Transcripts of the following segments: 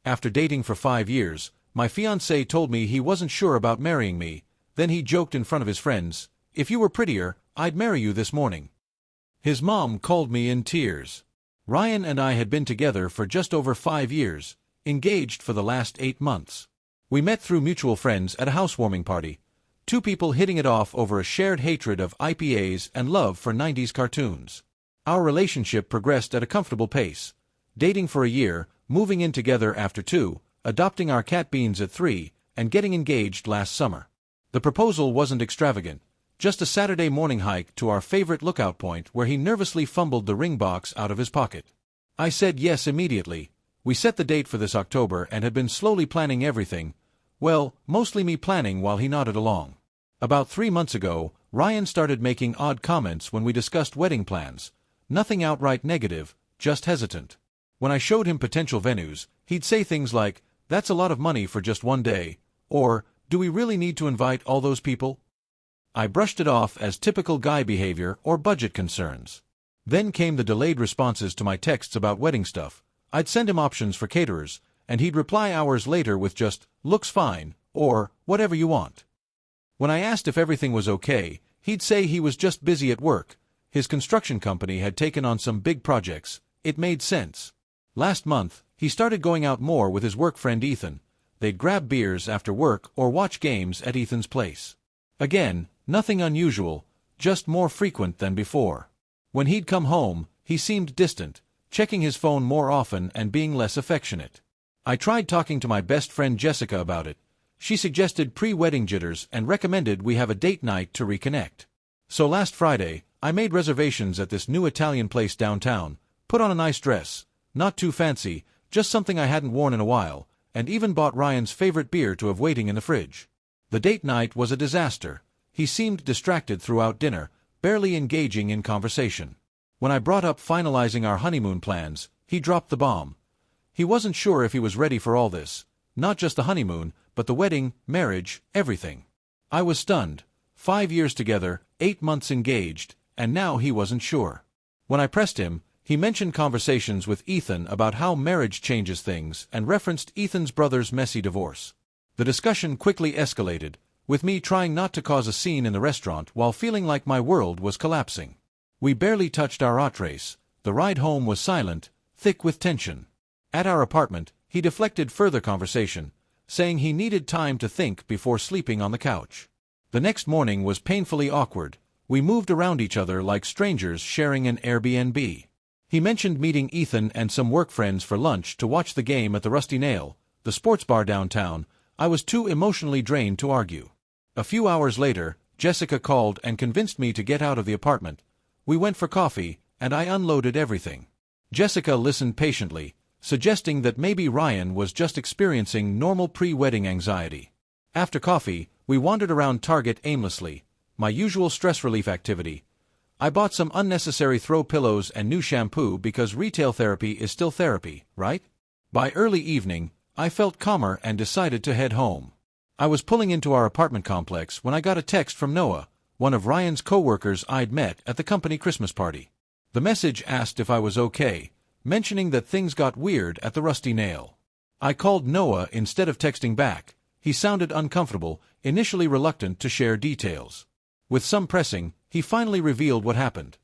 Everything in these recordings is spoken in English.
After dating for 5 years, my fiancé told me he wasn't sure about marrying me. Then he joked in front of his friends, "If you were prettier, I'd marry you this morning." His mom called me in tears. Ryan and I had been together for just over 5 years, engaged for the last 8 months. We met through mutual friends at a housewarming party, two people hitting it off over a shared hatred of IPAs and love for 90s cartoons. Our relationship progressed at a comfortable pace, dating for a year, moving in together after 2, adopting our cat Beans at 3, and getting engaged last summer. The proposal wasn't extravagant, just a Saturday morning hike to our favorite lookout point where he nervously fumbled the ring box out of his pocket. I said yes immediately. We set the date for this October and had been slowly planning everything. Well, mostly me planning while he nodded along. About 3 months ago, Ryan started making odd comments when we discussed wedding plans. Nothing outright negative, just hesitant. When I showed him potential venues, he'd say things like, "That's a lot of money for just one day," or, "Do we really need to invite all those people?" I brushed it off as typical guy behavior or budget concerns. Then came the delayed responses to my texts about wedding stuff. I'd send him options for caterers, and he'd reply hours later with just, "Looks fine," or, "Whatever you want." When I asked if everything was okay, he'd say he was just busy at work. His construction company had taken on some big projects. It made sense. Last month, he started going out more with his work friend Ethan. They'd grab beers after work or watch games at Ethan's place. Again, nothing unusual, just more frequent than before. When he'd come home, he seemed distant, checking his phone more often and being less affectionate. I tried talking to my best friend Jessica about it. She suggested pre-wedding jitters and recommended we have a date night to reconnect. So last Friday, I made reservations at this new Italian place downtown, put on a nice dress, not too fancy, just something I hadn't worn in a while, and even bought Ryan's favorite beer to have waiting in the fridge. The date night was a disaster. He seemed distracted throughout dinner, barely engaging in conversation. When I brought up finalizing our honeymoon plans, he dropped the bomb. He wasn't sure if he was ready for all this, not just the honeymoon, but the wedding, marriage, everything. I was stunned. 5 years together, 8 months engaged, and now he wasn't sure. When I pressed him, he mentioned conversations with Ethan about how marriage changes things and referenced Ethan's brother's messy divorce. The discussion quickly escalated, with me trying not to cause a scene in the restaurant while feeling like my world was collapsing. We barely touched our entrees. The ride home was silent, thick with tension. At our apartment, he deflected further conversation, saying he needed time to think before sleeping on the couch. The next morning was painfully awkward. We moved around each other like strangers sharing an Airbnb. He mentioned meeting Ethan and some work friends for lunch to watch the game at the Rusty Nail, the sports bar downtown. I was too emotionally drained to argue. A few hours later, Jessica called and convinced me to get out of the apartment. We went for coffee, and I unloaded everything. Jessica listened patiently, suggesting that maybe Ryan was just experiencing normal pre-wedding anxiety. After coffee, we wandered around Target aimlessly, my usual stress relief activity. I bought some unnecessary throw pillows and new shampoo because retail therapy is still therapy, right? By early evening, I felt calmer and decided to head home. I was pulling into our apartment complex when I got a text from Noah, one of Ryan's co-workers I'd met at the company Christmas party. The message asked if I was okay, mentioning that things got weird at the Rusty Nail. I called Noah instead of texting back. He sounded uncomfortable, initially reluctant to share details. With some pressing, he finally revealed what happened.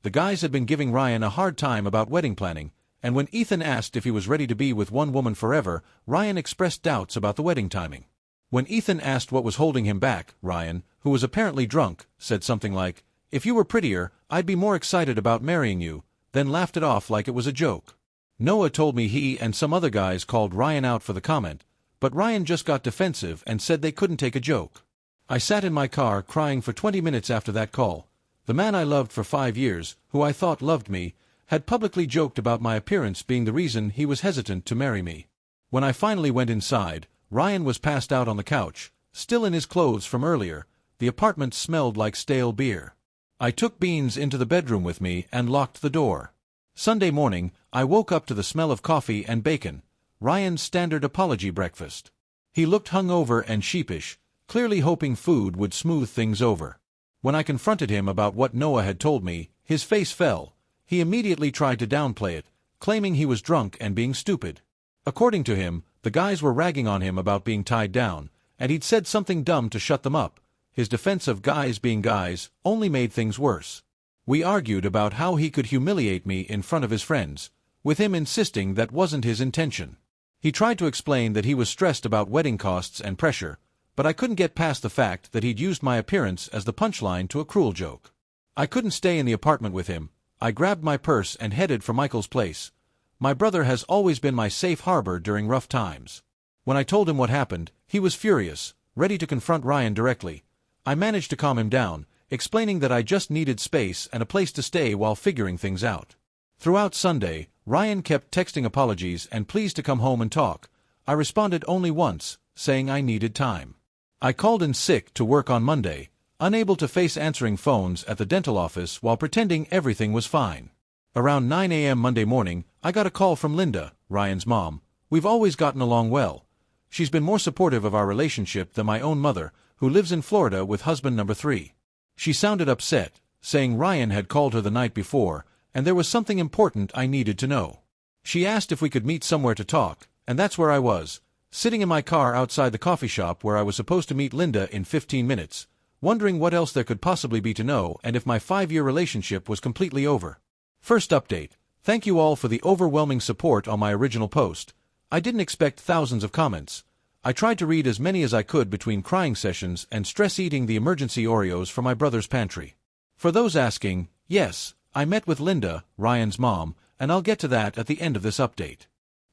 The guys had been giving Ryan a hard time about wedding planning, and when Ethan asked if he was ready to be with one woman forever, Ryan expressed doubts about the wedding timing. When Ethan asked what was holding him back, Ryan, who was apparently drunk, said something like, "If you were prettier, I'd be more excited about marrying you," then laughed it off like it was a joke. Noah told me he and some other guys called Ryan out for the comment, but Ryan just got defensive and said they couldn't take a joke. I sat in my car crying for 20 minutes after that call. The man I loved for 5 years, who I thought loved me, had publicly joked about my appearance being the reason he was hesitant to marry me. When I finally went inside, Ryan was passed out on the couch, still in his clothes from earlier. The apartment smelled like stale beer. I took Beans into the bedroom with me and locked the door. Sunday morning, I woke up to the smell of coffee and bacon, Ryan's standard apology breakfast. He looked hungover and sheepish, clearly hoping food would smooth things over. When I confronted him about what Noah had told me, his face fell. He immediately tried to downplay it, claiming he was drunk and being stupid. According to him, the guys were ragging on him about being tied down, and he'd said something dumb to shut them up. His defense of guys being guys only made things worse. We argued about how he could humiliate me in front of his friends, with him insisting that wasn't his intention. He tried to explain that he was stressed about wedding costs and pressure, but I couldn't get past the fact that he'd used my appearance as the punchline to a cruel joke. I couldn't stay in the apartment with him. I grabbed my purse and headed for Michael's place. My brother has always been my safe harbor during rough times. When I told him what happened, he was furious, ready to confront Ryan directly. I managed to calm him down, explaining that I just needed space and a place to stay while figuring things out. Throughout Sunday, Ryan kept texting apologies and pleas to come home and talk. I responded only once, saying I needed time. I called in sick to work on Monday, unable to face answering phones at the dental office while pretending everything was fine. Around 9 a.m. Monday morning, I got a call from Linda, Ryan's mom. We've always gotten along well. She's been more supportive of our relationship than my own mother, who lives in Florida with husband number 3. She sounded upset, saying Ryan had called her the night before, and there was something important I needed to know. She asked if we could meet somewhere to talk, and that's where I was, sitting in my car outside the coffee shop where I was supposed to meet Linda in 15 minutes, wondering what else there could possibly be to know and if my 5-year relationship was completely over. First update. Thank you all for the overwhelming support on my original post. I didn't expect thousands of comments. I tried to read as many as I could between crying sessions and stress-eating the emergency Oreos from my brother's pantry. For those asking, yes, I met with Linda, Ryan's mom, and I'll get to that at the end of this update.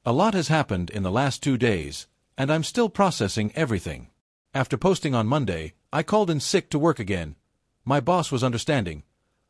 A lot has happened in the last 2 days, and I'm still processing everything. After posting on Monday, I called in sick to work again. My boss was understanding.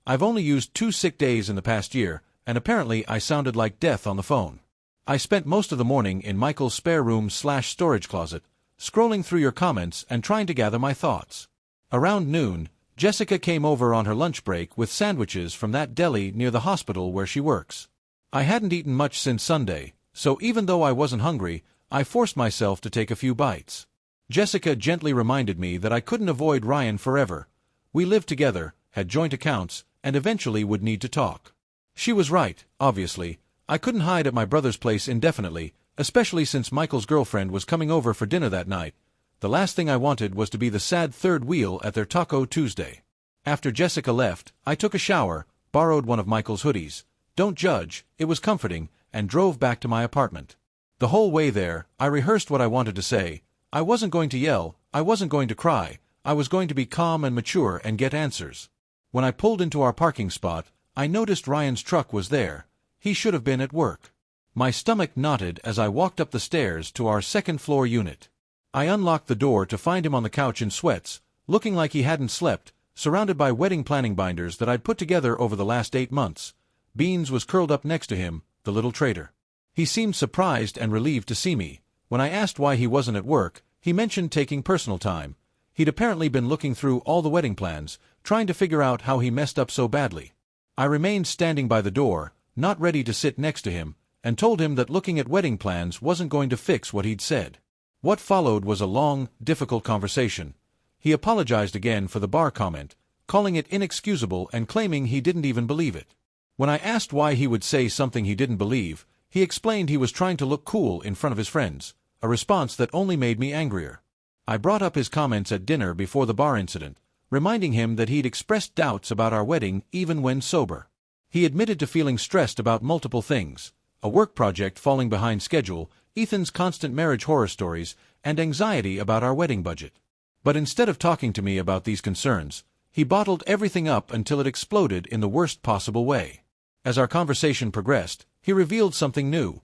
I've only used 2 sick days in the past year, and apparently I sounded like death on the phone. I spent most of the morning in Michael's spare room/storage closet, scrolling through your comments and trying to gather my thoughts. Around noon, Jessica came over on her lunch break with sandwiches from that deli near the hospital where she works. I hadn't eaten much since Sunday, so even though I wasn't hungry, I forced myself to take a few bites. Jessica gently reminded me that I couldn't avoid Ryan forever. We lived together, had joint accounts, and eventually would need to talk. She was right, obviously. I couldn't hide at my brother's place indefinitely, especially since Michael's girlfriend was coming over for dinner that night. The last thing I wanted was to be the sad third wheel at their Taco Tuesday. After Jessica left, I took a shower, borrowed one of Michael's hoodies. Don't judge, it was comforting, and drove back to my apartment. The whole way there, I rehearsed what I wanted to say. I wasn't going to yell, I wasn't going to cry, I was going to be calm and mature and get answers. When I pulled into our parking spot, I noticed Ryan's truck was there. He should have been at work. My stomach knotted as I walked up the stairs to our second-floor unit. I unlocked the door to find him on the couch in sweats, looking like he hadn't slept, surrounded by wedding planning binders that I'd put together over the last 8 months. Beans was curled up next to him, the little traitor. He seemed surprised and relieved to see me. When I asked why he wasn't at work, he mentioned taking personal time. He'd apparently been looking through all the wedding plans, trying to figure out how he messed up so badly. I remained standing by the door, not ready to sit next to him, and told him that looking at wedding plans wasn't going to fix what he'd said. What followed was a long, difficult conversation. He apologized again for the bar comment, calling it inexcusable and claiming he didn't even believe it. When I asked why he would say something he didn't believe, he explained he was trying to look cool in front of his friends, a response that only made me angrier. I brought up his comments at dinner before the bar incident, reminding him that he'd expressed doubts about our wedding even when sober. He admitted to feeling stressed about multiple things: a work project falling behind schedule, Ethan's constant marriage horror stories, and anxiety about our wedding budget. But instead of talking to me about these concerns, he bottled everything up until it exploded in the worst possible way. As our conversation progressed, he revealed something new: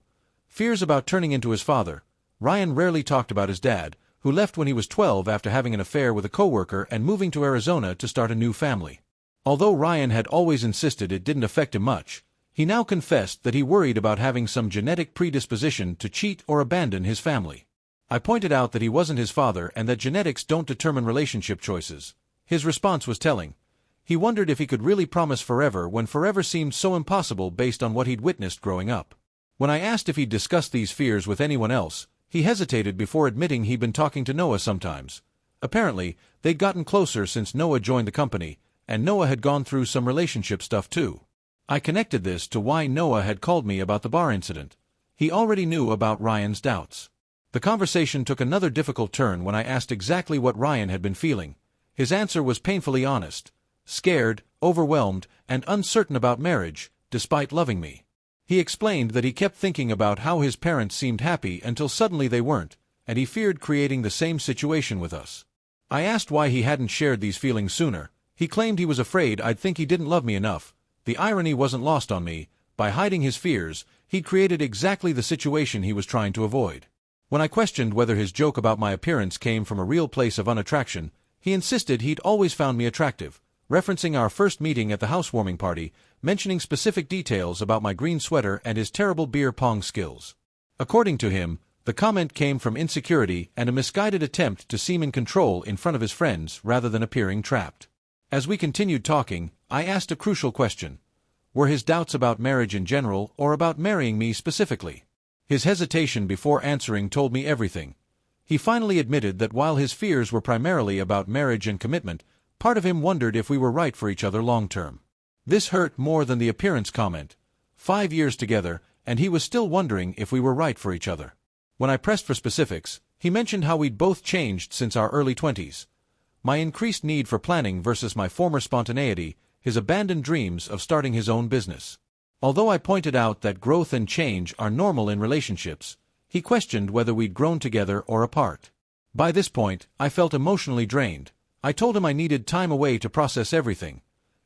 fears about turning into his father. Ryan rarely talked about his dad, who left when he was 12 after having an affair with a coworker and moving to Arizona to start a new family. Although Ryan had always insisted it didn't affect him much, he now confessed that he worried about having some genetic predisposition to cheat or abandon his family. I pointed out that he wasn't his father and that genetics don't determine relationship choices. His response was telling. He wondered if he could really promise forever when forever seemed so impossible based on what he'd witnessed growing up. When I asked if he'd discussed these fears with anyone else, he hesitated before admitting he'd been talking to Noah sometimes. Apparently, they'd gotten closer since Noah joined the company, and Noah had gone through some relationship stuff too. I connected this to why Noah had called me about the bar incident. He already knew about Ryan's doubts. The conversation took another difficult turn when I asked exactly what Ryan had been feeling. His answer was painfully honest. Scared, overwhelmed, and uncertain about marriage, despite loving me. He explained that he kept thinking about how his parents seemed happy until suddenly they weren't, and he feared creating the same situation with us. I asked why he hadn't shared these feelings sooner. He claimed he was afraid I'd think he didn't love me enough. The irony wasn't lost on me. By hiding his fears, he'd created exactly the situation he was trying to avoid. When I questioned whether his joke about my appearance came from a real place of unattraction, he insisted he'd always found me attractive, referencing our first meeting at the housewarming party, mentioning specific details about my green sweater and his terrible beer pong skills. According to him, the comment came from insecurity and a misguided attempt to seem in control in front of his friends rather than appearing trapped. As we continued talking, I asked a crucial question. Were his doubts about marriage in general or about marrying me specifically? His hesitation before answering told me everything. He finally admitted that while his fears were primarily about marriage and commitment, part of him wondered if we were right for each other long-term. This hurt more than the appearance comment. 5 years together, and he was still wondering if we were right for each other. When I pressed for specifics, he mentioned how we'd both changed since our early 20s. My increased need for planning versus my former spontaneity, his abandoned dreams of starting his own business. Although I pointed out that growth and change are normal in relationships, he questioned whether we'd grown together or apart. By this point, I felt emotionally drained. I told him I needed time away to process everything.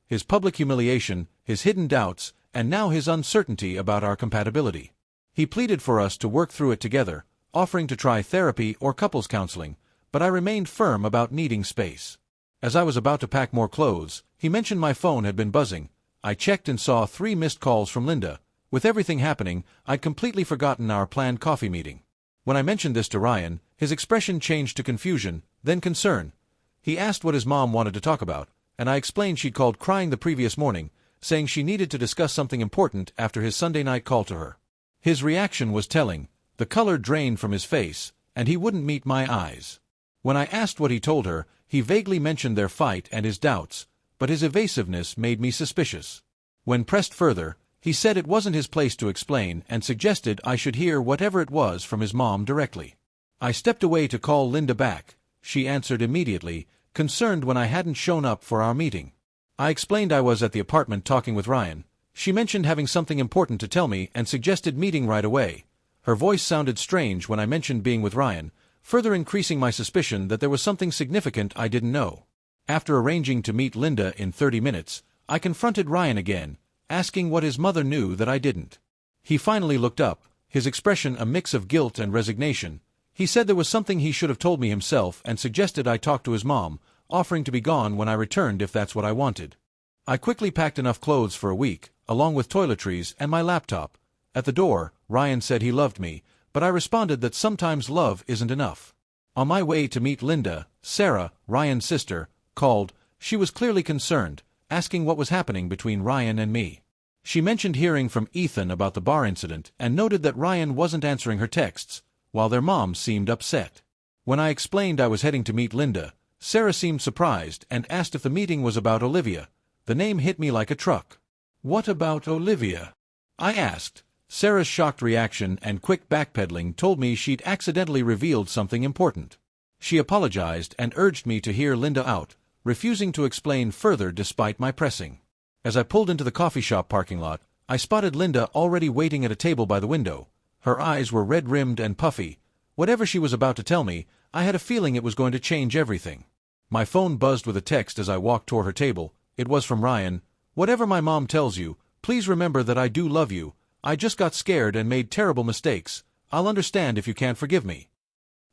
His public humiliation, his hidden doubts, and now his uncertainty about our compatibility. He pleaded for us to work through it together, offering to try therapy or couples counseling, but I remained firm about needing space. As I was about to pack more clothes, he mentioned my phone had been buzzing. I checked and saw 3 missed calls from Linda. With everything happening, I'd completely forgotten our planned coffee meeting. When I mentioned this to Ryan, his expression changed to confusion, then concern. He asked what his mom wanted to talk about, and I explained she'd called crying the previous morning, saying she needed to discuss something important after his Sunday night call to her. His reaction was telling. The color drained from his face, and he wouldn't meet my eyes. When I asked what he told her, he vaguely mentioned their fight and his doubts, but his evasiveness made me suspicious. When pressed further, he said it wasn't his place to explain and suggested I should hear whatever it was from his mom directly. I stepped away to call Linda back. She answered immediately, concerned when I hadn't shown up for our meeting. I explained I was at the apartment talking with Ryan. She mentioned having something important to tell me and suggested meeting right away. Her voice sounded strange when I mentioned being with Ryan, further increasing my suspicion that there was something significant I didn't know. After arranging to meet Linda in 30 minutes, I confronted Ryan again, asking what his mother knew that I didn't. He finally looked up, his expression a mix of guilt and resignation. He said there was something he should have told me himself and suggested I talk to his mom, offering to be gone when I returned if that's what I wanted. I quickly packed enough clothes for a week, along with toiletries and my laptop. At the door, Ryan said he loved me, but I responded that sometimes love isn't enough. On my way to meet Linda, Sarah, Ryan's sister, called. She was clearly concerned, asking what was happening between Ryan and me. She mentioned hearing from Ethan about the bar incident and noted that Ryan wasn't answering her texts, while their mom seemed upset. When I explained I was heading to meet Linda, Sarah seemed surprised and asked if the meeting was about Olivia. The name hit me like a truck. What about Olivia? I asked. Sarah's shocked reaction and quick backpedaling told me she'd accidentally revealed something important. She apologized and urged me to hear Linda out, refusing to explain further despite my pressing. As I pulled into the coffee shop parking lot, I spotted Linda already waiting at a table by the window. Her eyes were red-rimmed and puffy. Whatever she was about to tell me, I had a feeling it was going to change everything. My phone buzzed with a text as I walked toward her table. It was from Ryan. Whatever my mom tells you, please remember that I do love you. I just got scared and made terrible mistakes. I'll understand if you can't forgive me.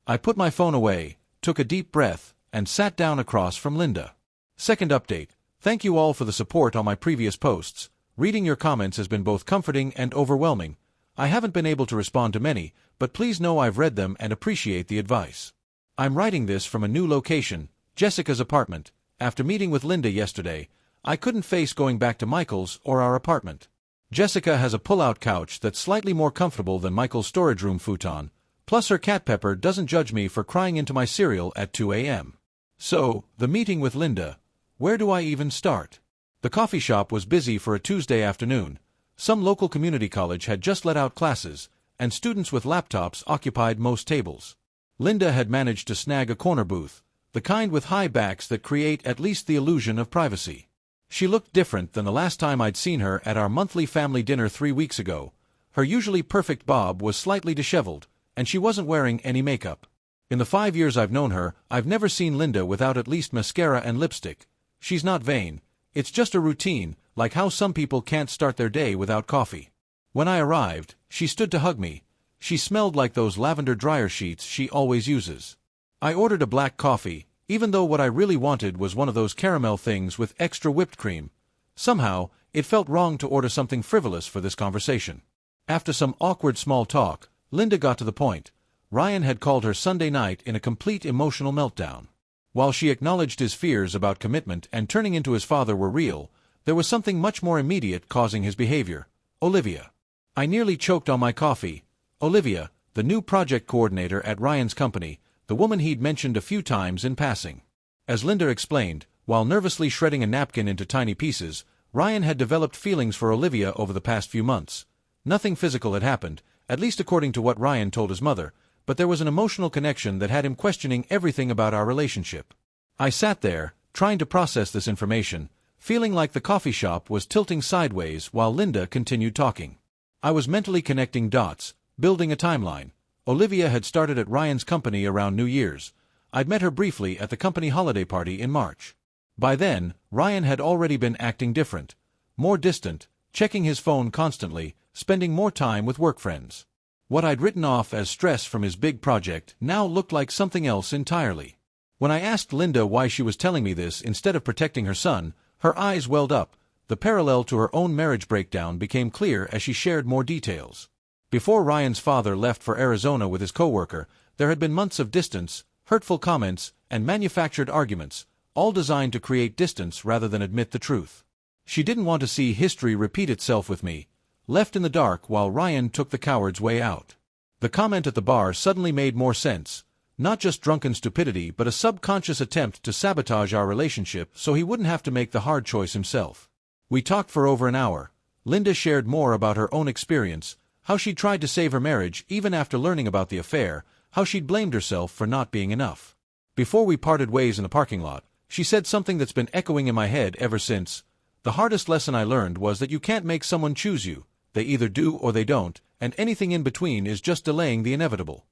I put my phone away, took a deep breath, and sat down across from Linda. Second update. Thank you all for the support on my previous posts. Reading your comments has been both comforting and overwhelming. I haven't been able to respond to many, but please know I've read them and appreciate the advice. I'm writing this from a new location, Jessica's apartment. After meeting with Linda yesterday, I couldn't face going back to Michael's or our apartment. Jessica has a pull-out couch that's slightly more comfortable than Michael's storage room futon, plus her cat Pepper doesn't judge me for crying into my cereal at 2 a.m. So, the meeting with Linda. Where do I even start? The coffee shop was busy for a Tuesday afternoon. Some local community college had just let out classes, and students with laptops occupied most tables. Linda had managed to snag a corner booth, the kind with high backs that create at least the illusion of privacy. She looked different than the last time I'd seen her at our monthly family dinner 3 weeks ago. Her usually perfect bob was slightly disheveled, and she wasn't wearing any makeup. In the 5 years I've known her, I've never seen Linda without at least mascara and lipstick. She's not vain. It's just a routine, like how some people can't start their day without coffee. When I arrived, she stood to hug me. She smelled like those lavender dryer sheets she always uses. I ordered a black coffee, even though what I really wanted was one of those caramel things with extra whipped cream. Somehow, it felt wrong to order something frivolous for this conversation. After some awkward small talk, Linda got to the point. Ryan had called her Sunday night in a complete emotional meltdown. While she acknowledged his fears about commitment and turning into his father were real, there was something much more immediate causing his behavior. Olivia. I nearly choked on my coffee. Olivia, the new project coordinator at Ryan's company, the woman he'd mentioned a few times in passing. As Linda explained, while nervously shredding a napkin into tiny pieces, Ryan had developed feelings for Olivia over the past few months. Nothing physical had happened, at least according to what Ryan told his mother, but there was an emotional connection that had him questioning everything about our relationship. I sat there, trying to process this information, feeling like the coffee shop was tilting sideways while Linda continued talking. I was mentally connecting dots, building a timeline. Olivia had started at Ryan's company around New Year's. I'd met her briefly at the company holiday party in March. By then, Ryan had already been acting different, more distant, checking his phone constantly, spending more time with work friends. What I'd written off as stress from his big project now looked like something else entirely. When I asked Linda why she was telling me this instead of protecting her son, her eyes welled up. The parallel to her own marriage breakdown became clear as she shared more details. Before Ryan's father left for Arizona with his coworker, there had been months of distance, hurtful comments, and manufactured arguments, all designed to create distance rather than admit the truth. She didn't want to see history repeat itself with me, left in the dark while Ryan took the coward's way out. The comment at the bar suddenly made more sense, not just drunken stupidity but a subconscious attempt to sabotage our relationship so he wouldn't have to make the hard choice himself. We talked for over an hour. Linda shared more about her own experience, how she'd tried to save her marriage even after learning about the affair, how she'd blamed herself for not being enough. Before we parted ways in the parking lot, she said something that's been echoing in my head ever since. The hardest lesson I learned was that you can't make someone choose you. They either do or they don't, and anything in between is just delaying the inevitable.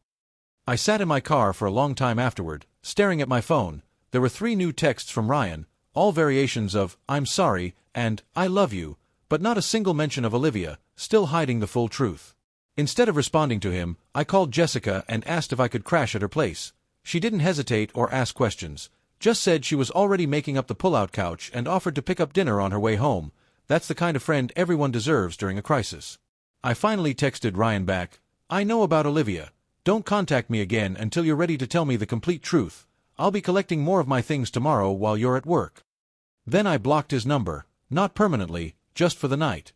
I sat in my car for a long time afterward, staring at my phone. There were 3 new texts from Ryan, all variations of "I'm sorry" and "I love you," but not a single mention of Olivia, still hiding the full truth. Instead of responding to him, I called Jessica and asked if I could crash at her place. She didn't hesitate or ask questions, just said she was already making up the pull-out couch and offered to pick up dinner on her way home. That's the kind of friend everyone deserves during a crisis. I finally texted Ryan back, "I know about Olivia. Don't contact me again until you're ready to tell me the complete truth. I'll be collecting more of my things tomorrow while you're at work." Then I blocked his number, not permanently, just for the night.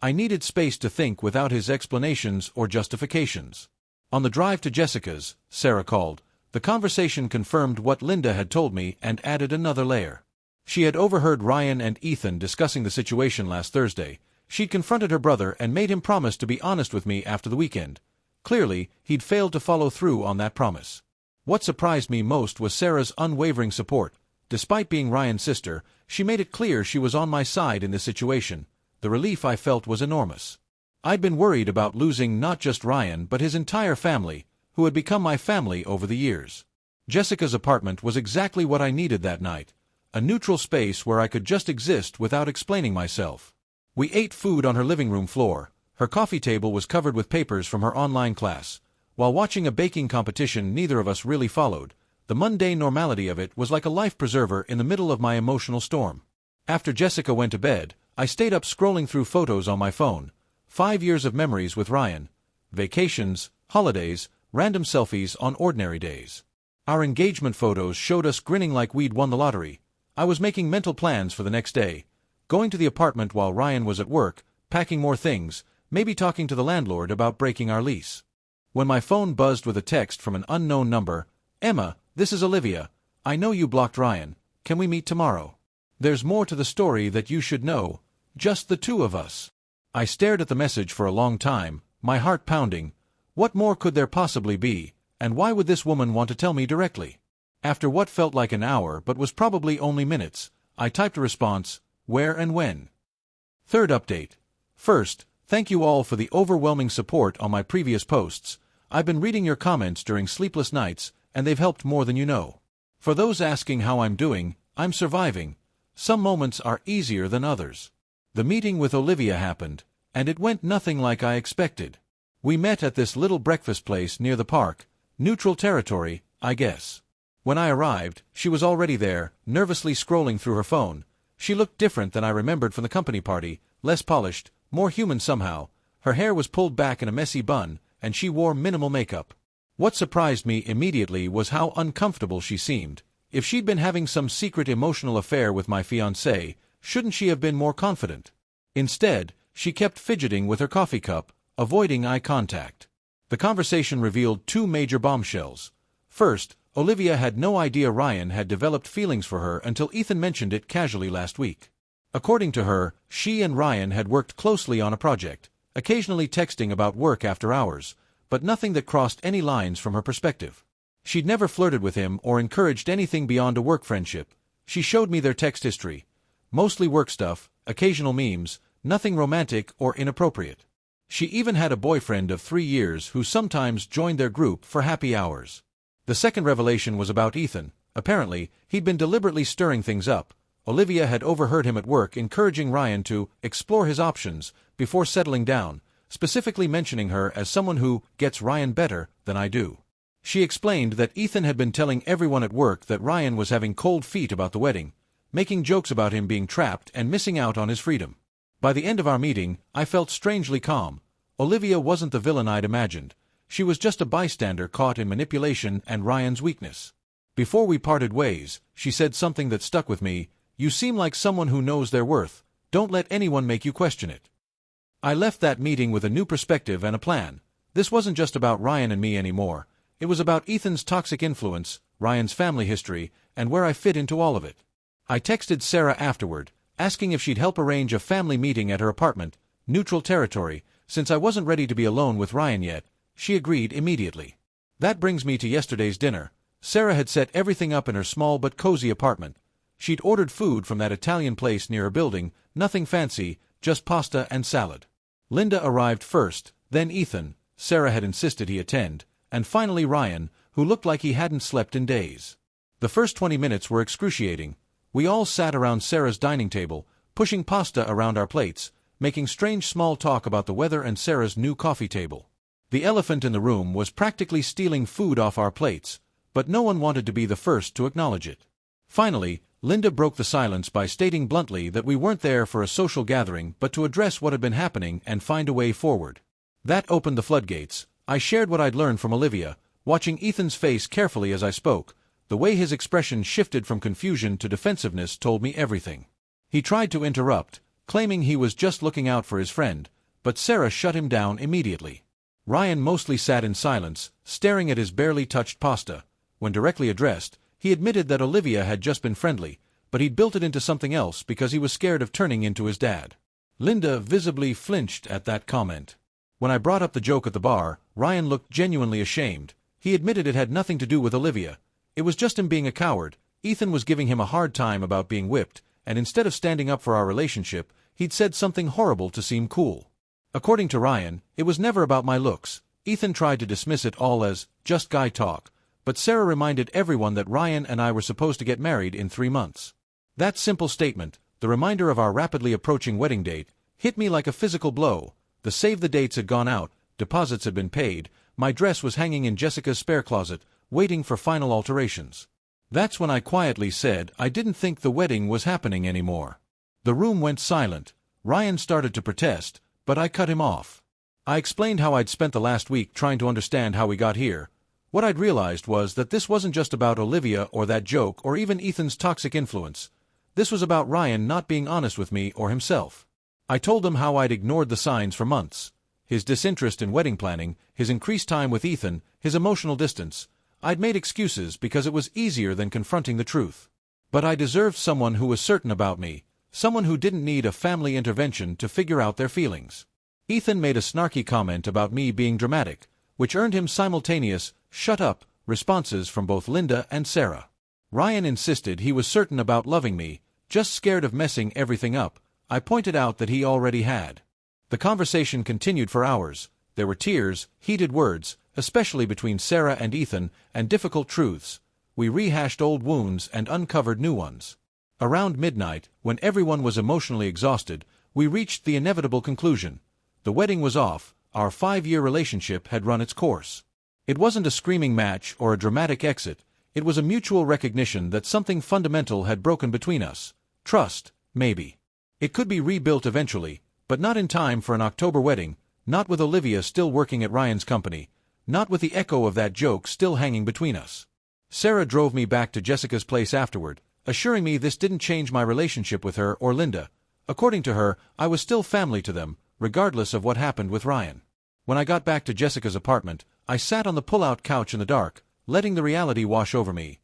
I needed space to think without his explanations or justifications. On the drive to Jessica's, Sarah called. The conversation confirmed what Linda had told me and added another layer. She had overheard Ryan and Ethan discussing the situation last Thursday. She'd confronted her brother and made him promise to be honest with me after the weekend. Clearly, he'd failed to follow through on that promise. What surprised me most was Sarah's unwavering support. Despite being Ryan's sister, she made it clear she was on my side in this situation. The relief I felt was enormous. I'd been worried about losing not just Ryan but his entire family, who had become my family over the years. Jessica's apartment was exactly what I needed that night, a neutral space where I could just exist without explaining myself. We ate food on her living room floor. Her coffee table was covered with papers from her online class. While watching a baking competition neither of us really followed, the mundane normality of it was like a life preserver in the middle of my emotional storm. After Jessica went to bed, I stayed up scrolling through photos on my phone. 5 years of memories with Ryan. Vacations, holidays, random selfies on ordinary days. Our engagement photos showed us grinning like we'd won the lottery. I was making mental plans for the next day, going to the apartment while Ryan was at work, packing more things, maybe talking to the landlord about breaking our lease. When my phone buzzed with a text from an unknown number, "Emma, this is Olivia. I know you blocked Ryan. Can we meet tomorrow? There's more to the story that you should know. Just the 2 of us." I stared at the message for a long time, my heart pounding. What more could there possibly be, and why would this woman want to tell me directly? After what felt like an hour but was probably only minutes, I typed a response, where and when. Third update. First, thank you all for the overwhelming support on my previous posts. I've been reading your comments during sleepless nights, and they've helped more than you know. For those asking how I'm doing, I'm surviving. Some moments are easier than others. The meeting with Olivia happened, and it went nothing like I expected. We met at this little breakfast place near the park, neutral territory, I guess. When I arrived, she was already there, nervously scrolling through her phone. She looked different than I remembered from the company party, less polished, more human somehow. Her hair was pulled back in a messy bun, and she wore minimal makeup. What surprised me immediately was how uncomfortable she seemed. If she'd been having some secret emotional affair with my fiancé, shouldn't she have been more confident? Instead, she kept fidgeting with her coffee cup, avoiding eye contact. The conversation revealed two major bombshells. First, Olivia had no idea Ryan had developed feelings for her until Ethan mentioned it casually last week. According to her, she and Ryan had worked closely on a project, occasionally texting about work after hours, but nothing that crossed any lines from her perspective. She'd never flirted with him or encouraged anything beyond a work friendship. She showed me their text history. Mostly work stuff, occasional memes, nothing romantic or inappropriate. She even had a boyfriend of 3 years who sometimes joined their group for happy hours. The second revelation was about Ethan. Apparently, he'd been deliberately stirring things up. Olivia had overheard him at work encouraging Ryan to explore his options before settling down, specifically mentioning her as someone who gets Ryan better than I do. She explained that Ethan had been telling everyone at work that Ryan was having cold feet about the wedding, making jokes about him being trapped and missing out on his freedom. By the end of our meeting, I felt strangely calm. Olivia wasn't the villain I'd imagined. She was just a bystander caught in manipulation and Ryan's weakness. Before we parted ways, she said something that stuck with me. You seem like someone who knows their worth. Don't let anyone make you question it. I left that meeting with a new perspective and a plan. This wasn't just about Ryan and me anymore. It was about Ethan's toxic influence, Ryan's family history, and where I fit into all of it. I texted Sarah afterward, asking if she'd help arrange a family meeting at her apartment, neutral territory, since I wasn't ready to be alone with Ryan yet. She agreed immediately. That brings me to yesterday's dinner. Sarah had set everything up in her small but cozy apartment. She'd ordered food from that Italian place near her building, nothing fancy, just pasta and salad. Linda arrived first, then Ethan, Sarah had insisted he attend, and finally Ryan, who looked like he hadn't slept in days. The first 20 minutes were excruciating. We all sat around Sarah's dining table, pushing pasta around our plates, making strange small talk about the weather and Sarah's new coffee table. The elephant in the room was practically stealing food off our plates, but no one wanted to be the first to acknowledge it. Finally, Linda broke the silence by stating bluntly that we weren't there for a social gathering but to address what had been happening and find a way forward. That opened the floodgates. I shared what I'd learned from Olivia, watching Ethan's face carefully as I spoke. The way his expression shifted from confusion to defensiveness told me everything. He tried to interrupt, claiming he was just looking out for his friend, but Sarah shut him down immediately. Ryan mostly sat in silence, staring at his barely touched pasta. When directly addressed, he admitted that Olivia had just been friendly, but he'd built it into something else because he was scared of turning into his dad. Linda visibly flinched at that comment. When I brought up the joke at the bar, Ryan looked genuinely ashamed. He admitted it had nothing to do with Olivia. It was just him being a coward. Ethan was giving him a hard time about being whipped, and instead of standing up for our relationship, he'd said something horrible to seem cool. According to Ryan, it was never about my looks. Ethan tried to dismiss it all as just guy talk, but Sarah reminded everyone that Ryan and I were supposed to get married in 3 months. That simple statement, the reminder of our rapidly approaching wedding date, hit me like a physical blow. The save-the-dates had gone out, deposits had been paid, my dress was hanging in Jessica's spare closet, waiting for final alterations. That's when I quietly said I didn't think the wedding was happening anymore. The room went silent. Ryan started to protest, but I cut him off. I explained how I'd spent the last week trying to understand how we got here. What I'd realized was that this wasn't just about Olivia or that joke or even Ethan's toxic influence. This was about Ryan not being honest with me or himself. I told him how I'd ignored the signs for months. His disinterest in wedding planning, his increased time with Ethan, his emotional distance. I'd made excuses because it was easier than confronting the truth. But I deserved someone who was certain about me, someone who didn't need a family intervention to figure out their feelings. Ethan made a snarky comment about me being dramatic, which earned him simultaneous, "shut up," responses from both Linda and Sarah. Ryan insisted he was certain about loving me, just scared of messing everything up. I pointed out that he already had. The conversation continued for hours. There were tears, heated words, especially between Sarah and Ethan, and difficult truths. We rehashed old wounds and uncovered new ones. Around midnight, when everyone was emotionally exhausted, we reached the inevitable conclusion. The wedding was off, our 5-year relationship had run its course. It wasn't a screaming match or a dramatic exit, it was a mutual recognition that something fundamental had broken between us. Trust, maybe. It could be rebuilt eventually, but not in time for an October wedding, not with Olivia still working at Ryan's company, not with the echo of that joke still hanging between us. Sarah drove me back to Jessica's place afterward, assuring me this didn't change my relationship with her or Linda. According to her, I was still family to them, regardless of what happened with Ryan. When I got back to Jessica's apartment, I sat on the pull-out couch in the dark, letting the reality wash over me.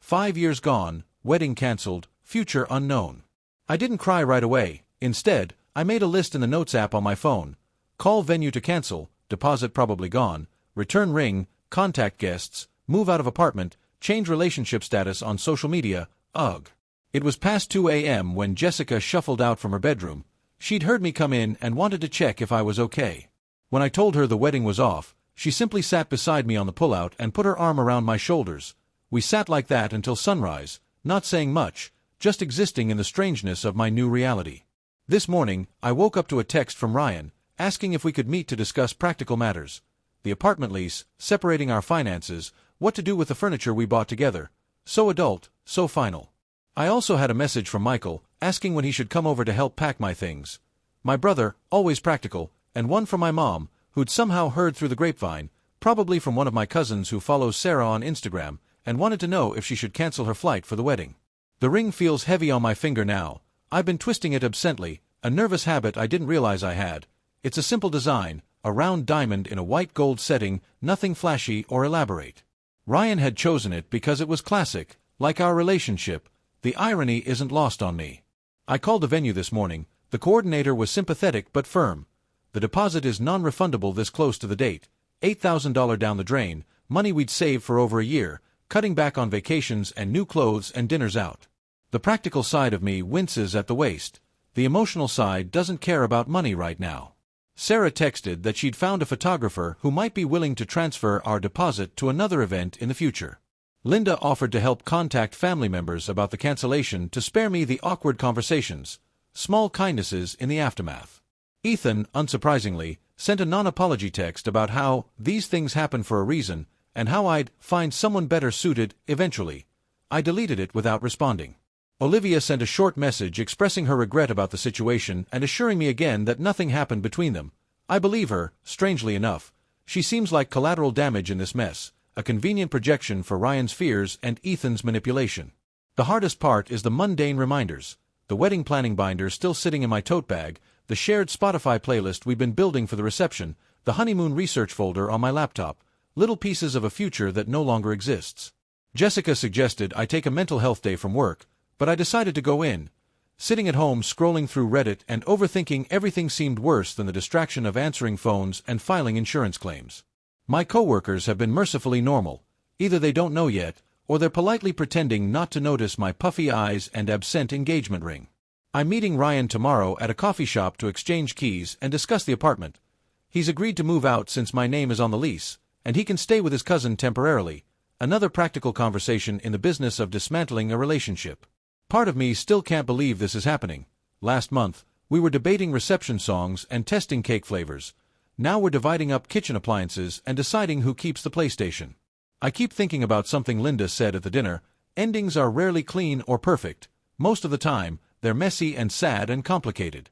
5 years gone, wedding cancelled, future unknown. I didn't cry right away. Instead, I made a list in the Notes app on my phone. Call venue to cancel, deposit probably gone, return ring, contact guests, move out of apartment, change relationship status on social media, ugh. It was past 2 a.m. when Jessica shuffled out from her bedroom. She'd heard me come in and wanted to check if I was okay. When I told her the wedding was off, she simply sat beside me on the pullout and put her arm around my shoulders. We sat like that until sunrise, not saying much, just existing in the strangeness of my new reality. This morning, I woke up to a text from Ryan, asking if we could meet to discuss practical matters. The apartment lease, separating our finances, what to do with the furniture we bought together. So adult, so final. I also had a message from Michael, asking when he should come over to help pack my things. My brother, always practical, and one from my mom, who'd somehow heard through the grapevine, probably from one of my cousins who follows Sarah on Instagram, and wanted to know if she should cancel her flight for the wedding. The ring feels heavy on my finger now. I've been twisting it absently, a nervous habit I didn't realize I had. It's a simple design, a round diamond in a white gold setting, nothing flashy or elaborate. Ryan had chosen it because it was classic, like our relationship. The irony isn't lost on me. I called the venue this morning. The coordinator was sympathetic but firm. The deposit is non-refundable this close to the date. $8,000 down the drain, money we'd saved for over a year, cutting back on vacations and new clothes and dinners out. The practical side of me winces at the waist. The emotional side doesn't care about money right now. Sarah texted that she'd found a photographer who might be willing to transfer our deposit to another event in the future. Linda offered to help contact family members about the cancellation to spare me the awkward conversations. Small kindnesses in the aftermath. Ethan, unsurprisingly, sent a non-apology text about how these things happen for a reason and how I'd find someone better suited eventually. I deleted it without responding. Olivia sent a short message expressing her regret about the situation and assuring me again that nothing happened between them. I believe her, strangely enough. She seems like collateral damage in this mess, a convenient projection for Ryan's fears and Ethan's manipulation. The hardest part is the mundane reminders. The wedding planning binder still sitting in my tote bag, the shared Spotify playlist we've been building for the reception, the honeymoon research folder on my laptop, little pieces of a future that no longer exists. Jessica suggested I take a mental health day from work, but I decided to go in. Sitting at home scrolling through Reddit and overthinking everything seemed worse than the distraction of answering phones and filing insurance claims. My coworkers have been mercifully normal. Either they don't know yet, or they're politely pretending not to notice my puffy eyes and absent engagement ring. I'm meeting Ryan tomorrow at a coffee shop to exchange keys and discuss the apartment. He's agreed to move out since my name is on the lease, and he can stay with his cousin temporarily. Another practical conversation in the business of dismantling a relationship. Part of me still can't believe this is happening. Last month, we were debating reception songs and testing cake flavors. Now we're dividing up kitchen appliances and deciding who keeps the PlayStation. I keep thinking about something Linda said at the dinner. Endings are rarely clean or perfect. Most of the time, they're messy and sad and complicated.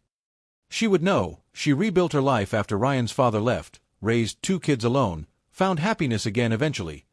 She would know. She rebuilt her life after Ryan's father left, raised 2 kids alone, found happiness again eventually.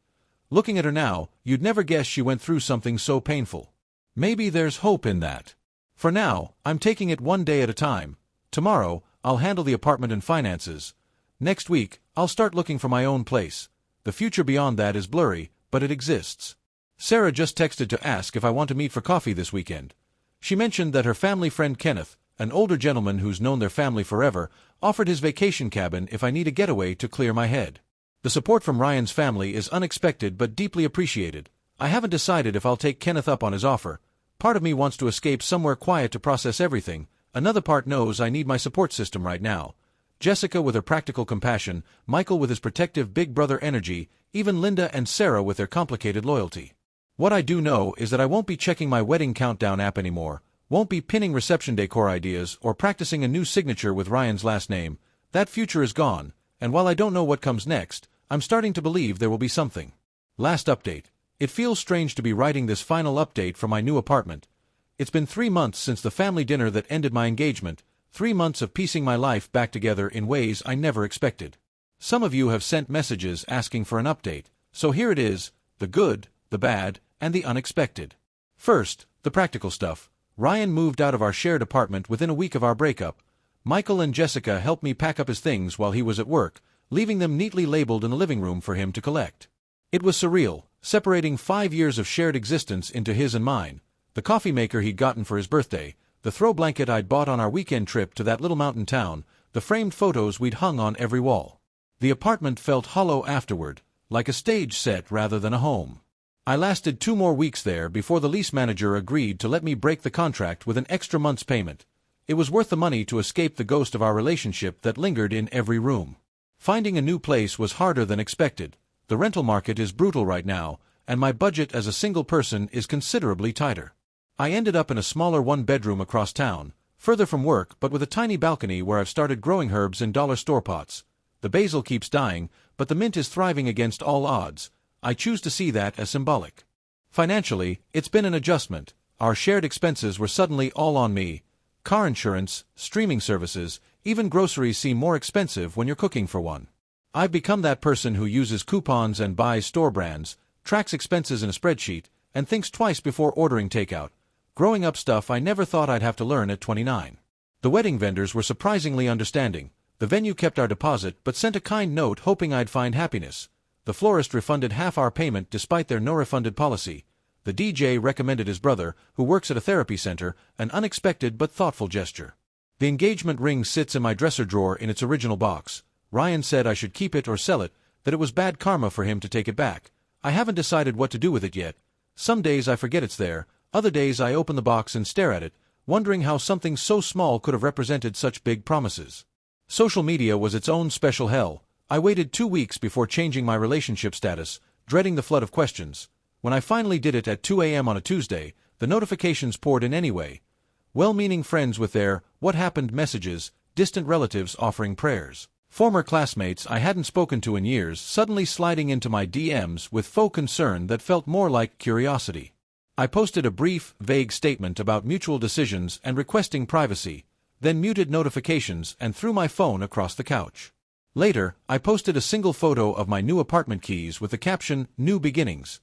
Looking at her now, you'd never guess she went through something so painful. Maybe there's hope in that. For now, I'm taking it one day at a time. Tomorrow, I'll handle the apartment and finances. Next week, I'll start looking for my own place. The future beyond that is blurry, but it exists. Sarah just texted to ask if I want to meet for coffee this weekend. She mentioned that her family friend Kenneth, an older gentleman who's known their family forever, offered his vacation cabin if I need a getaway to clear my head. The support from Ryan's family is unexpected but deeply appreciated. I haven't decided if I'll take Kenneth up on his offer. Part of me wants to escape somewhere quiet to process everything. Another part knows I need my support system right now. Jessica with her practical compassion, Michael with his protective big brother energy, even Linda and Sarah with their complicated loyalty. What I do know is that I won't be checking my wedding countdown app anymore, won't be pinning reception decor ideas or practicing a new signature with Ryan's last name. That future is gone, and while I don't know what comes next, I'm starting to believe there will be something. Last update. It feels strange to be writing this final update from my new apartment. It's been 3 months since the family dinner that ended my engagement, 3 months of piecing my life back together in ways I never expected. Some of you have sent messages asking for an update, so here it is, the good, the bad, and the unexpected. First, the practical stuff. Ryan moved out of our shared apartment within a week of our breakup. Michael and Jessica helped me pack up his things while he was at work, leaving them neatly labeled in the living room for him to collect. It was surreal, separating 5 years of shared existence into his and mine. The coffee maker he'd gotten for his birthday, the throw blanket I'd bought on our weekend trip to that little mountain town, the framed photos we'd hung on every wall. The apartment felt hollow afterward, like a stage set rather than a home. I lasted 2 more weeks there before the lease manager agreed to let me break the contract with an extra month's payment. It was worth the money to escape the ghost of our relationship that lingered in every room. Finding a new place was harder than expected. The rental market is brutal right now, and my budget as a single person is considerably tighter. I ended up in a smaller 1-bedroom across town, further from work but with a tiny balcony where I've started growing herbs in dollar store pots. The basil keeps dying, but the mint is thriving against all odds. I choose to see that as symbolic. Financially, it's been an adjustment. Our shared expenses were suddenly all on me. Car insurance, streaming services, even groceries seem more expensive when you're cooking for one. I've become that person who uses coupons and buys store brands, tracks expenses in a spreadsheet, and thinks twice before ordering takeout. Growing up stuff I never thought I'd have to learn at 29. The wedding vendors were surprisingly understanding. The venue kept our deposit but sent a kind note hoping I'd find happiness. The florist refunded half our payment despite their no-refunded policy. The DJ recommended his brother, who works at a therapy center, an unexpected but thoughtful gesture. The engagement ring sits in my dresser drawer in its original box. Ryan said I should keep it or sell it, that it was bad karma for him to take it back. I haven't decided what to do with it yet. Some days I forget it's there, other days I open the box and stare at it, wondering how something so small could have represented such big promises. Social media was its own special hell. I waited 2 weeks before changing my relationship status, dreading the flood of questions. When I finally did it at 2 a.m. on a Tuesday, the notifications poured in anyway. Well-meaning friends with their "what happened" messages, distant relatives offering prayers. Former classmates I hadn't spoken to in years suddenly sliding into my DMs with faux concern that felt more like curiosity. I posted a brief, vague statement about mutual decisions and requesting privacy, then muted notifications and threw my phone across the couch. Later, I posted a single photo of my new apartment keys with the caption, "New Beginnings."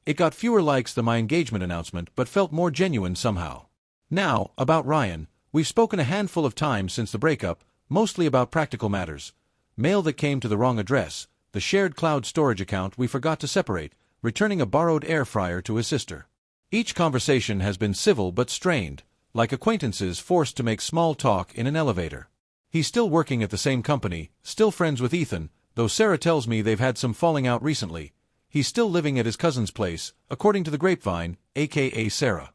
It got fewer likes than my engagement announcement but felt more genuine somehow. Now, about Ryan, we've spoken a handful of times since the breakup, mostly about practical matters. Mail that came to the wrong address, the shared cloud storage account we forgot to separate, returning a borrowed air fryer to his sister. Each conversation has been civil but strained, like acquaintances forced to make small talk in an elevator. He's still working at the same company, still friends with Ethan, though Sarah tells me they've had some falling out recently. He's still living at his cousin's place, according to the grapevine, aka Sarah.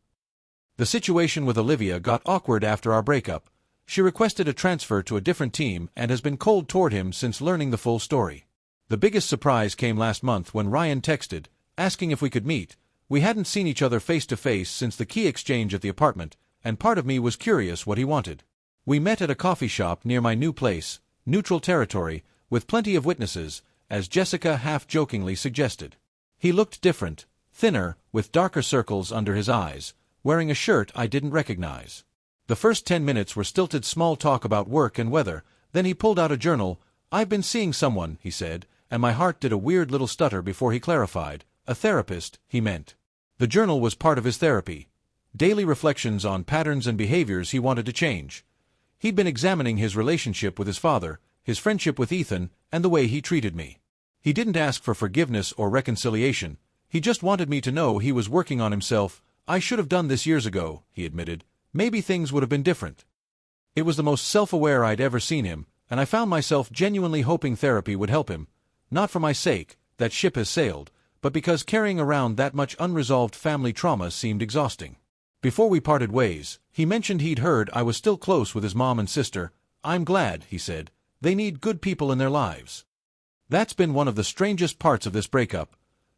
The situation with Olivia got awkward after our breakup. She requested a transfer to a different team and has been cold toward him since learning the full story. The biggest surprise came last month when Ryan texted, asking if we could meet. We hadn't seen each other face to face since the key exchange at the apartment, and part of me was curious what he wanted. We met at a coffee shop near my new place, neutral territory, with plenty of witnesses, as Jessica half-jokingly suggested. He looked different, thinner, with darker circles under his eyes, wearing a shirt I didn't recognize. The first 10 minutes were stilted small talk about work and weather, then he pulled out a journal. "I've been seeing someone," he said, and my heart did a weird little stutter before he clarified. A therapist, he meant. The journal was part of his therapy. Daily reflections on patterns and behaviors he wanted to change. He'd been examining his relationship with his father, his friendship with Ethan, and the way he treated me. He didn't ask for forgiveness or reconciliation. He just wanted me to know he was working on himself. "I should have done this years ago," he admitted. "Maybe things would have been different." It was the most self-aware I'd ever seen him, and I found myself genuinely hoping therapy would help him. not for my sake, that ship has sailed, but because carrying around that much unresolved family trauma seemed exhausting. Before we parted ways, he mentioned he'd heard I was still close with his mom and sister. "I'm glad," he said. "They need good people in their lives." That's been one of the strangest parts of this breakup,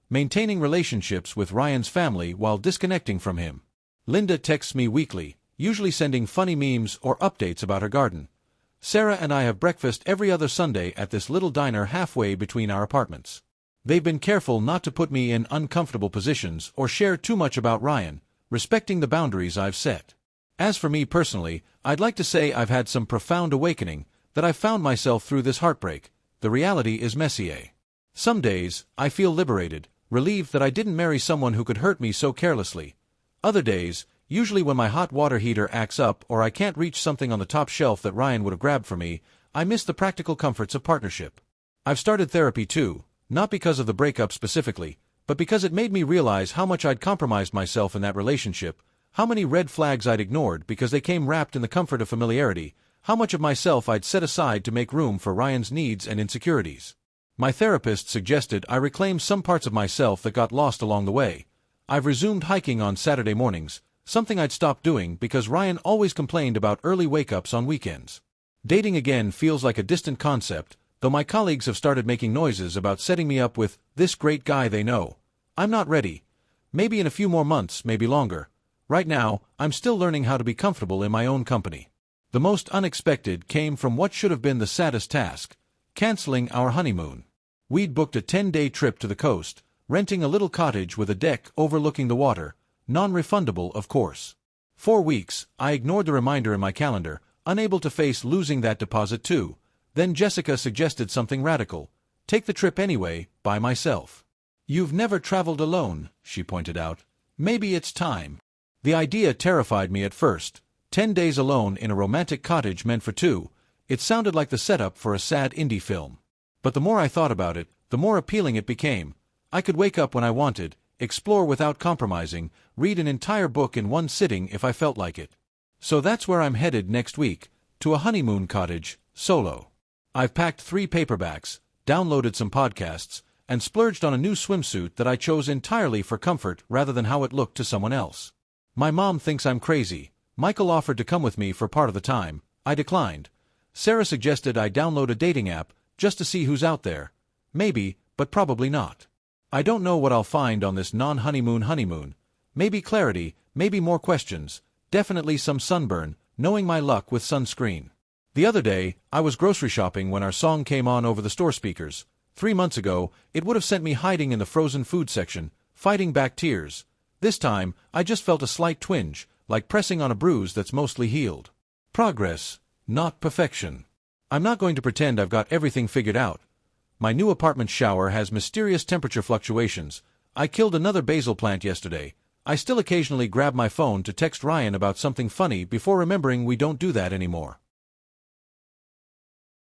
maintaining relationships with Ryan's family while disconnecting from him. Linda texts me weekly, usually sending funny memes or updates about her garden. Sarah and I have breakfast every other Sunday at this little diner halfway between our apartments. They've been careful not to put me in uncomfortable positions or share too much about Ryan, respecting the boundaries I've set. As for me personally, I'd like to say I've had some profound awakening, that I've found myself through this heartbreak. The reality is messier. Some days, I feel liberated, relieved that I didn't marry someone who could hurt me so carelessly. Other days, usually when my hot water heater acts up or I can't reach something on the top shelf that Ryan would have grabbed for me, I miss the practical comforts of partnership. I've started therapy too, not because of the breakup specifically, but because it made me realize how much I'd compromised myself in that relationship, how many red flags I'd ignored because they came wrapped in the comfort of familiarity, how much of myself I'd set aside to make room for Ryan's needs and insecurities. My therapist suggested I reclaim some parts of myself that got lost along the way. I've resumed hiking on Saturday mornings, something I'd stopped doing because Ryan always complained about early wake-ups on weekends. Dating again feels like a distant concept, though my colleagues have started making noises about setting me up with this great guy they know. I'm not ready. Maybe in a few more months, maybe longer. Right now, I'm still learning how to be comfortable in my own company. The most unexpected came from what should have been the saddest task: canceling our honeymoon. We'd booked a 10-day trip to the coast, renting a little cottage with a deck overlooking the water, non-refundable of course. 4 weeks, I ignored the reminder in my calendar, unable to face losing that deposit too. Then Jessica suggested something radical: take the trip anyway, by myself. "You've never traveled alone," she pointed out. "Maybe it's time." The idea terrified me at first. 10 days alone in a romantic cottage meant for two. It sounded like the setup for a sad indie film. But the more I thought about it, the more appealing it became. I could wake up when I wanted, explore without compromising, read an entire book in one sitting if I felt like it. So that's where I'm headed next week, to a honeymoon cottage, solo. I've packed 3 paperbacks, downloaded some podcasts, and splurged on a new swimsuit that I chose entirely for comfort rather than how it looked to someone else. My mom thinks I'm crazy. Michael offered to come with me for part of the time. I declined. Sarah suggested I download a dating app just to see who's out there. Maybe, but probably not. I don't know what I'll find on this non-honeymoon honeymoon. Maybe clarity, maybe more questions, definitely some sunburn, knowing my luck with sunscreen. The other day, I was grocery shopping when our song came on over the store speakers. 3 months ago, it would have sent me hiding in the frozen food section, fighting back tears. This time, I just felt a slight twinge, like pressing on a bruise that's mostly healed. Progress, not perfection. I'm not going to pretend I've got everything figured out. My new apartment shower has mysterious temperature fluctuations. I killed another basil plant yesterday. I still occasionally grab my phone to text Ryan about something funny before remembering we don't do that anymore.